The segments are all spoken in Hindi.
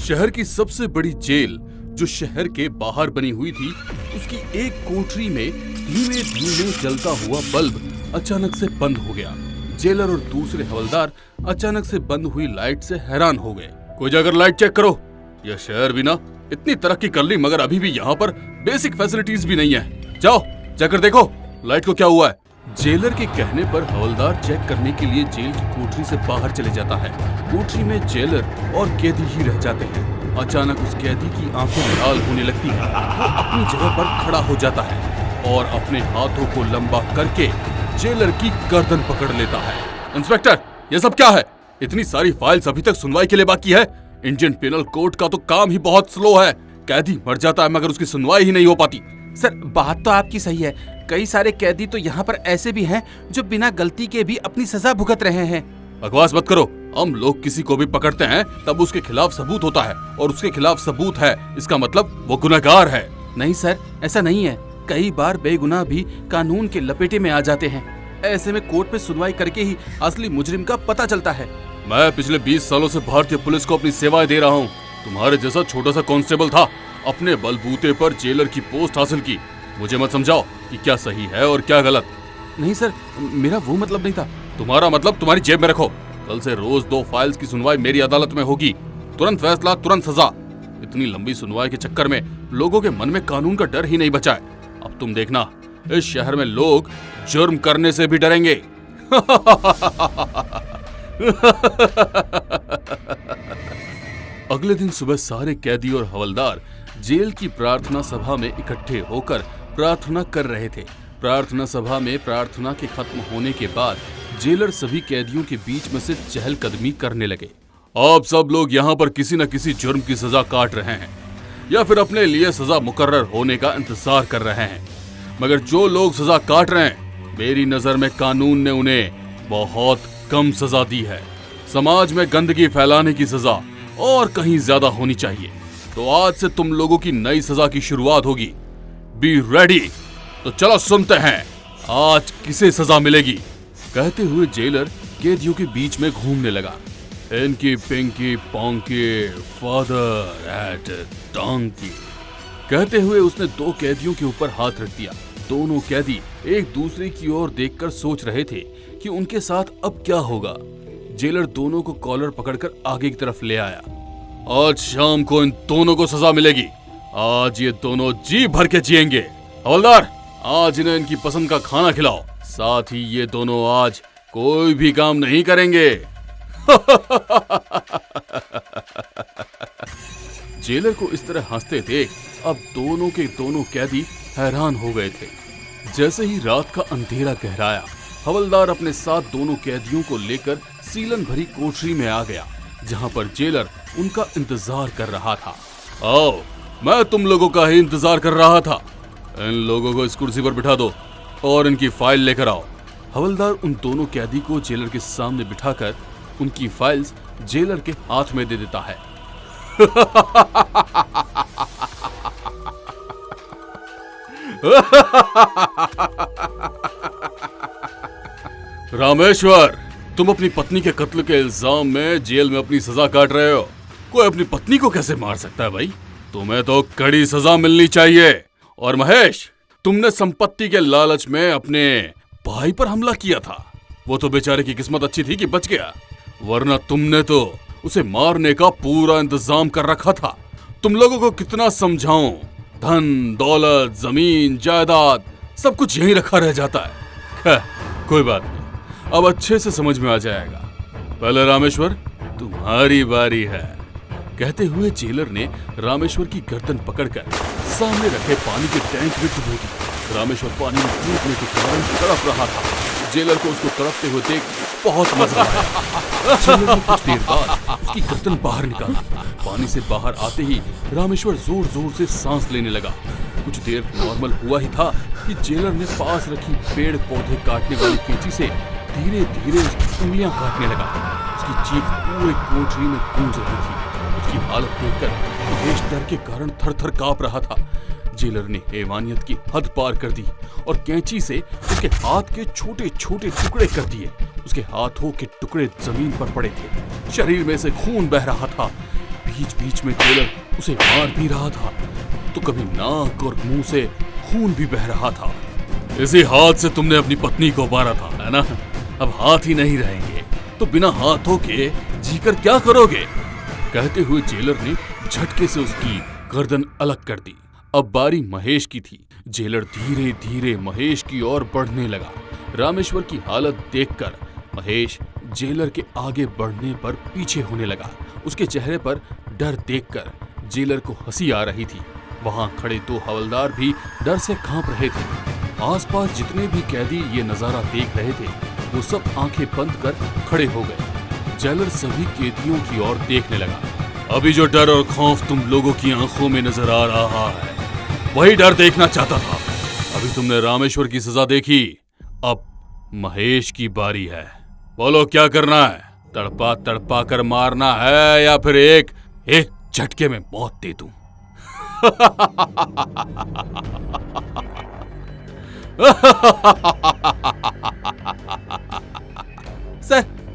शहर की सबसे बड़ी जेल जो शहर के बाहर बनी हुई थी, उसकी एक कोठरी में धीमे धीमे जलता हुआ बल्ब अचानक से बंद हो गया। जेलर और दूसरे हवलदार अचानक से बंद हुई लाइट से हैरान हो गए। कोई जाकर लाइट चेक करो। यह शहर भी ना इतनी तरक्की कर ली, मगर अभी भी यहाँ पर बेसिक फैसिलिटीज भी नहीं है। जाओ जाकर देखो लाइट को क्या हुआ है। जेलर के कहने पर हवलदार चेक करने के लिए जेल की कोठरी से बाहर चले जाता है। कोठरी में जेलर और कैदी ही रह जाते हैं। अचानक उस कैदी की आंखें लाल होने लगती हैं। वो अपनी जगह पर खड़ा हो जाता है और अपने हाथों को लंबा करके जेलर की गर्दन पकड़ लेता है। इंस्पेक्टर, ये सब क्या है? इतनी सारी फाइल्स अभी तक सुनवाई के लिए बाकी है। इंडियन पेनल कोड का तो काम ही बहुत स्लो है। कैदी मर जाता है मगर उसकी सुनवाई ही नहीं हो पाती। सर, बात तो आपकी सही है। कई सारे कैदी तो यहाँ पर ऐसे भी हैं जो बिना गलती के भी अपनी सजा भुगत रहे हैं। बकवास मत करो। हम लोग किसी को भी पकड़ते हैं तब उसके खिलाफ सबूत होता है, और उसके खिलाफ सबूत है इसका मतलब वो गुनहगार है। नहीं सर, ऐसा नहीं है। कई बार बेगुनाह भी कानून के लपेटे में आ जाते हैं। ऐसे में कोर्ट में सुनवाई करके ही असली मुजरिम का पता चलता है। मैं पिछले 20 सालों से भारतीय पुलिस को अपनी सेवाएं दे रहा हूँ। तुम्हारे जैसा छोटा सा कांस्टेबल था, अपने बलबूते पर जेलर की पोस्ट हासिल की। मुझे मत समझाओ कि क्या सही है और क्या गलत। नहीं सर, मेरा वो मतलब नहीं था। तुम्हारा मतलब तुम्हारी जेब में रखो। कल से रोज 2 फाइल्स की सुनवाई मेरी अदालत में होगी। तुरंत फैसला, तुरंत सजा। इतनी लंबी सुनवाई के चक्कर में लोगों के मन में कानून का डर ही नहीं बचा है। अब तुम देखना, इस शहर में लोग जुर्म करने से भी डरेंगे। अगले दिन सुबह सारे कैदी और हवलदार जेल की प्रार्थना सभा में इकट्ठे होकर प्रार्थना कर रहे थे। प्रार्थना सभा में प्रार्थना के खत्म होने के बाद जेलर सभी कैदियों के बीच में से चहलकदमी करने लगे। आप सब लोग यहाँ पर किसी न किसी जुर्म की सजा काट रहे हैं या फिर अपने लिए सजा मुकर्रर होने का इंतजार कर रहे हैं, मगर जो लोग सजा काट रहे हैं, मेरी नजर में कानून ने उन्हें बहुत कम सजा दी है। समाज में गंदगी फैलाने की सजा और कहीं ज्यादा होनी चाहिए। तो आज से तुम लोगों की नई सजा की शुरुआत होगी। Be ready. तो चलो सुनते हैं आज किसे सजा मिलेगी। कहते हुए जेलर कैदियों के बीच में घूमने लगा। इनकी pinky ponky father ate donkey. कहते हुए उसने 2 कैदियों के ऊपर हाथ रख दिया। दोनों कैदी एक दूसरे की ओर देखकर सोच रहे थे कि उनके साथ अब क्या होगा। जेलर दोनों को कॉलर पकड़कर आगे की तरफ ले आया। आज शाम को इन दोनों को सजा मिलेगी। आज ये दोनों जी भर के जिएंगे। हवलदार, आज इन्हें इनकी पसंद का खाना खिलाओ। साथ ही ये दोनों आज कोई भी काम नहीं करेंगे। जेलर को इस तरह हंसते देख अब दोनों के दोनों कैदी हैरान हो गए थे। जैसे ही रात का अंधेरा गहराया, हवलदार अपने साथ दोनों कैदियों को लेकर सीलन भरी कोठरी में आ गया, जहां पर जेलर उनका इंतजार कर रहा था। आओ, मैं तुम लोगों का ही इंतजार कर रहा था। इन लोगों को इस कुर्सी पर बिठा दो और इनकी फाइल लेकर आओ। हवलदार उन दोनों कैदी को जेलर के सामने बिठाकर उनकी फाइल्स जेलर के हाथ में दे देता है। रामेश्वर, तुम अपनी पत्नी के कत्ल के इल्जाम में जेल में अपनी सजा काट रहे हो। कोई अपनी पत्नी को कैसे मार सकता है भाई? तुम्हें तो कड़ी सजा मिलनी चाहिए। और महेश, तुमने संपत्ति के लालच में अपने भाई पर हमला किया था। वो तो बेचारे की किस्मत अच्छी थी कि बच गया, वरना तुमने तो उसे मारने का पूरा इंतजाम कर रखा था। तुम लोगों को कितना समझाऊं, धन दौलत जमीन जायदाद सब कुछ यहीं रखा रह जाता है। कोई बात नहीं, अब अच्छे से समझ में आ जाएगा। पहले रामेश्वर, तुम्हारी बारी है। कहते हुए जेलर ने रामेश्वर की गर्दन पकड़कर सामने रखे पानी के टैंक में डुबो दी। रामेश्वर पानी में डूबने के कारण तड़प रहा था। जेलर को उसको तड़पते हुए देख बहुत मजा आया। जेलर ने कुछ देर बाद उसकी गर्दन बाहर निकाली। पानी से बाहर आते ही रामेश्वर जोर जोर से सांस लेने लगा। कुछ देर नॉर्मल हुआ ही था कि जेलर ने पास रखी पेड़ पौधे काटने वाली कैंची से धीरे धीरे उसकी उंगलियां काटने लगा। उसकी चीख पूरे कोठरी में गूंज रही थी। उसकी हालत देखकर महेश डर के कारण थर-थर कांप रहा था। जेलर ने हैवानियत की हद पार कर दी और कैंची से उसके हाथ के छोटे छोटे टुकड़े कर दिए। उसके हाथों के टुकड़े जमीन पर पड़े थे। शरीर में से खून बह रहा था। बीच बीच में जेलर उसे मार भी रहा था तो कभी नाक और मुंह से खून भी बह रहा था। इसी हाथ से तुमने अपनी पत्नी को मारा था, है ना? अब हाथ ही नहीं रहेंगे तो बिना हाथों के जीकर क्या करोगे? कहते हुए जेलर ने झटके से उसकी गर्दन अलग कर दी। अब बारी महेश की थी। जेलर धीरे धीरे महेश की ओर बढ़ने लगा। रामेश्वर की हालत देखकर महेश जेलर के आगे बढ़ने पर पीछे होने लगा। उसके चेहरे पर डर देखकर जेलर को हंसी आ रही थी। वहां खड़े 2 हवलदार भी डर से कांप रहे थे। आसपास जितने भी कैदी ये नजारा देख रहे थे वो सब आंखें बंद कर खड़े हो गए। जेलर सभी कैदियों की ओर देखने लगा। अभी जो डर और खौफ तुम लोगों की आंखों में नजर आ रहा है वही डर देखना चाहता था। अभी तुमने रामेश्वर की सजा देखी, अब महेश की बारी है। बोलो क्या करना है? तड़पा तड़पा कर मारना है या फिर एक झटके में मौत दे दूं?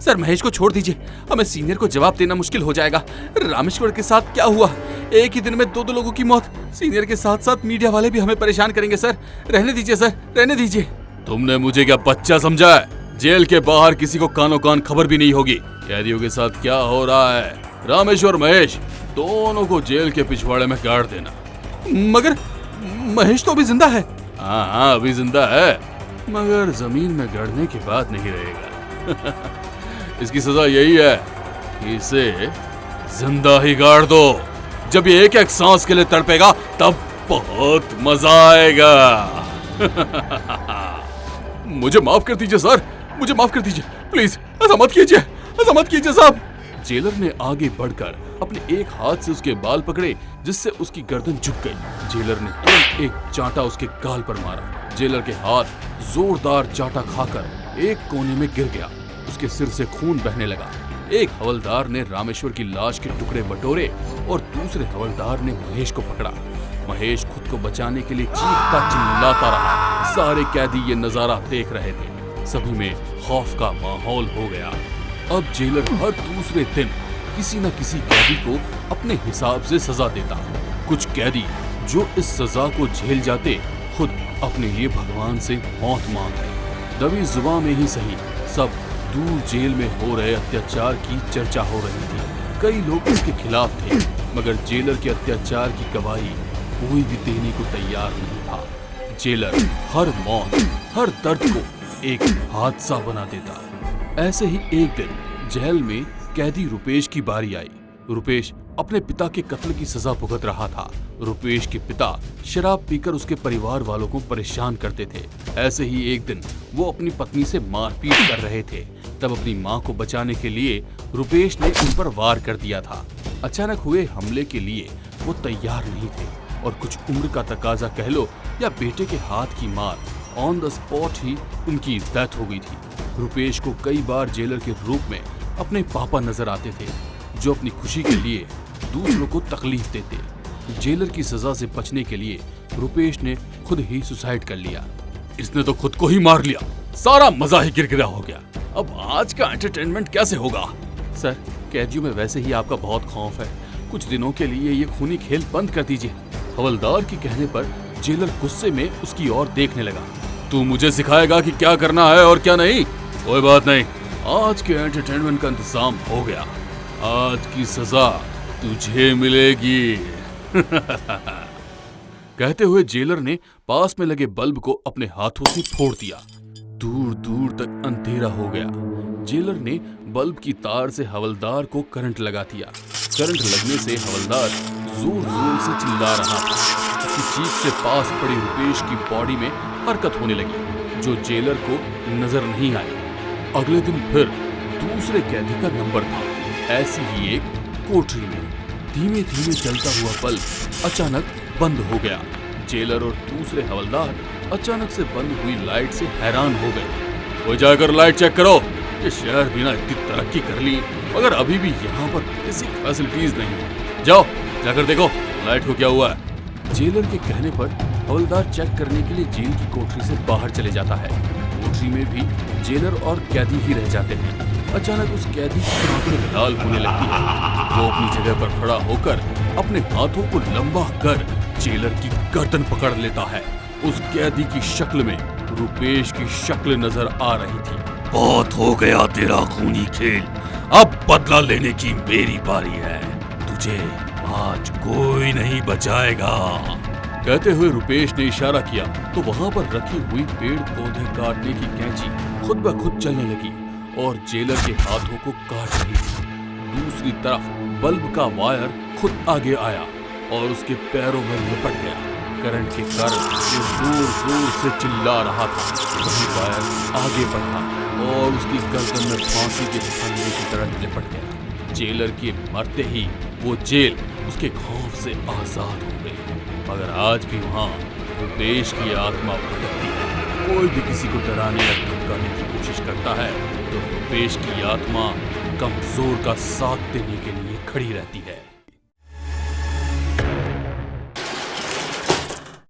सर महेश को छोड़ दीजिए। हमें सीनियर को जवाब देना मुश्किल हो जाएगा। रामेश्वर के साथ क्या हुआ? एक ही दिन में 2 लोगों की मौत। सीनियर के साथ साथ मीडिया वाले भी हमें परेशान करेंगे। सर रहने दीजिए, सर रहने दीजिए। तुमने मुझे क्या बच्चा समझा है? जेल के बाहर किसी को कानो कान खबर भी नहीं होगी कैदियों के साथ क्या हो रहा है। रामेश्वर महेश दोनों को जेल के पिछवाड़े में गाड़ देना। मगर महेश तो अभी जिंदा है। हाँ अभी जिंदा है, मगर जमीन में गड़ने के बाद नहीं रहेगा। इसकी सजा यही है कि इसे जिंदा ही गाड़ दो। जब ये एक एक सांस के लिए तड़पेगा तब बहुत मजा आएगा। मुझे माफ कर दीजिए सर, मुझे माफ कर दीजिए प्लीज। ऐसा मत कीजिए, ऐसा मत कीजिए साहब। जेलर ने आगे बढ़कर अपने एक हाथ से उसके बाल पकड़े जिससे उसकी गर्दन झुक गई। जेलर ने तुरंत एक चांटा उसके गाल पर मारा। जेलर के हाथ जोरदार चांटा खाकर एक कोने में गिर गया। उसके सिर से खून बहने लगा। एक हवलदार ने रामेश्वर की लाश के टुकड़े बटोरे और दूसरे हवलदार ने महेश को पकड़ा। महेश खुद को बचाने के लिए चीखता चिल्लाता रहा। सारे कैदी ये नजारा देख रहे थे। सभी में खौफ का माहौल हो गया। अब जेलर हर दूसरे दिन किसी न किसी कैदी को अपने हिसाब से सजा देता। कुछ कैदी जो इस सजा को झेल जाते खुद अपने लिए भगवान से मौत मांग रहे। दबी जुबान में ही सही सब दूर जेल में हो रहे अत्याचार की चर्चा हो रही थी। कई लोग इसके खिलाफ थे मगर जेलर के अत्याचार की गवाही कोई भी देने को तैयार नहीं था। जेलर हर मौत, हर दर्द को एक हादसा बना देता। ऐसे ही एक दिन जेल में कैदी रुपेश की बारी आई। रुपेश अपने पिता के कत्ल की सजा भुगत रहा था। रुपेश के पिता शराब पीकर उसके परिवार वालों को परेशान करते थे। ऐसे ही एक दिन वो अपनी पत्नी से मारपीट कर रहे थे। तब अपनी मां को बचाने के लिए रुपेश ने उन पर वार कर दिया था। अचानक हुए हमले के लिए वो तैयार नहीं थे और कुछ उम्र का तकाजा कह लो या बेटे के हाथ की मार, ऑन द स्पॉट ही उनकी डेथ हो गई थी। रुपेश को कई बार जेलर के रूप में अपने पापा नजर आते थे जो अपनी खुशी के लिए दूसरों को तकलीफ देते। जेलर की सजा से बचने के लिए रुपेश ने खुद ही सुसाइड कर लिया। इसने तो खुद को ही मार लिया। सारा मजा ही गिरगिरा हो गया। अब आज का एंटरटेनमेंट कैसे होगा? सर कैदियों में वैसे ही आपका बहुत खौफ है। कुछ दिनों के लिए ये खूनी खेल बंद कर दीजिए। हवलदार के कहने पर जेलर गुस्से में उसकी ओर देखने लगा। तू मुझे सिखाएगा कि क्या करना है और क्या नहीं? कोई बात नहीं, आज के एंटरटेनमेंट का इंतजाम हो गया। आज की सजा तुझे मिलेगी। कहते हुए जेलर ने पास में लगे बल्ब को अपने हाथों से फोड़ दिया। दूर दूर तक अंधेरा हो गया। जेलर ने बल्ब की तार से हवलदार को करंट लगा दिया। करंट लगने से हवलदार जोर जोर से चिल्ला रहा था। उसकी चीख से पास पड़ी रुपेश की बॉडी में हरकत होने लगी जो जेलर को नजर नहीं आई। अगले दिन फिर दूसरे कैदी का नंबर था। ऐसी ही एक कोठरी में धीमे धीमे चलता हुआ बल्ब अचानक बंद हो गया। जेलर और दूसरे हवलदार अचानक से बंद हुई लाइट से हैरान हो गए। वो जाकर लाइट चेक करो। ये शहर भी ना इतनी तरक्की कर ली मगर अभी भी यहाँ पर बेसिक फैसिलिटीज नहीं है। जाओ जाकर देखो लाइट को क्या हुआ है। जेलर के कहने पर हवलदार चेक करने के लिए जेल की कोठरी से बाहर चले जाता है। कोठरी में भी जेलर और कैदी ही रह जाते हैं। अचानक उस कैदी की आंखें लाल होने लगती है। वो अपनी जगह पर खड़ा होकर अपने हाथों को लंबा कर जेलर की गर्दन पकड़ लेता है। उस कैदी की शक्ल में रुपेश की शक्ल नजर आ रही थी। बहुत हो गया तेरा खूनी खेल, अब बदला लेने की मेरी बारी है। तुझे आज कोई नहीं बचाएगा। कहते हुए रुपेश ने इशारा किया तो वहां पर रखी हुई पेड़ पौधे काटने की कैंची खुद ब खुद चलने लगी और जेलर के हाथों को काट रही थी। दूसरी तरफ बल्ब का वायर खुद आगे आया और उसके पैरों में लिपट गया। करंट के कारण वो जोर जोर से चिल्ला रहा था। वही वायर आगे बढ़ा और उसकी गर्दन में फांसी के फंदे की तरह लिपट गया। जेलर के मरते ही वो जेल उसके खौफ से आजाद हो गई। मगर आज भी वहां रुपेश की आत्मा भटकती है। कोई भी किसी को डराने या धमकाने की कोशिश करता है तो रुपेश की आत्मा कमजोर का साथ देने के लिए खड़ी रहती है।